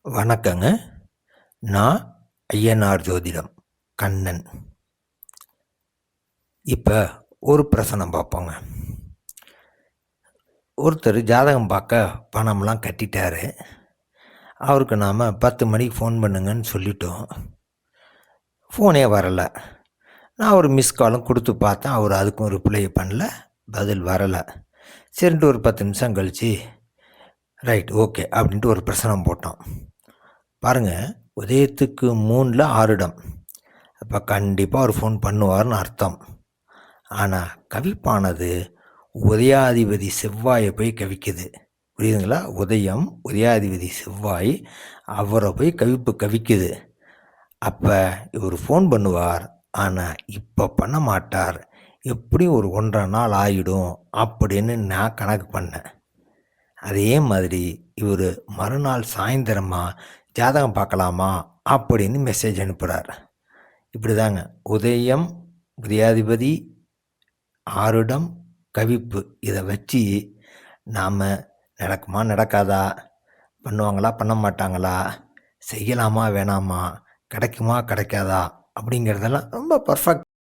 வணக்கங்க. நான் ஐயனார் ஜோதிடம் கண்ணன். இப்போ ஒரு பிரசனம் பார்ப்போங்க. ஒருத்தர் ஜாதகம் பார்க்க பணம்லாம் கட்டிட்டாரு. அவருக்கு நாம் 10 மணிக்கு ஃபோன் பண்ணுங்கன்னு சொல்லிட்டோம். ஃபோனே வரலை. நான் ஒரு மிஸ் காலும் கொடுத்து பார்த்தேன். அவர் அதுக்கும் ரிப்ளை பண்ணல, பதில் வரலை. சரின்ட்டு ஒரு 10 நிமிஷம் கழித்து ரைட் ஓகே அப்படின்ட்டு ஒரு பிரசனம் போட்டோம். பாருங்கள், உதயத்துக்கு 3ல் 6 இடம். அப்போ கண்டிப்பாக அவர் ஃபோன் பண்ணுவார்னு அர்த்தம். ஆனால் கவிப்பானது உதயாதிபதி செவ்வாயை போய் கவிக்குது. புரியுதுங்களா? உதயம் உதயாதிபதி செவ்வாய் அவரை போய் கவிக்குது. அப்போ இவர் ஃபோன் பண்ணுவார், ஆனால் இப்போ பண்ண மாட்டார். எப்படியும் ஒரு 1.5 நாள் ஆகிடும் அப்படின்னு நான் கணக்கு பண்ணேன். அதே மாதிரி இவர் மறுநாள் சாயந்தரமாக ஜாதகம் பார்க்கலாமா அப்படின்னு மெசேஜ் அனுப்புகிறார். இப்படி தாங்க உதயம் உதயாதிபதி 6 இடம் கவிப்பு, இதை வச்சு நாம் நடக்குமா நடக்காதா, பண்ணுவாங்களா பண்ண மாட்டாங்களா, செய்யலாமா வேணாமா, கிடைக்குமா கிடைக்காதா அப்படிங்கிறதெல்லாம் ரொம்ப பர்ஃபெக்ட்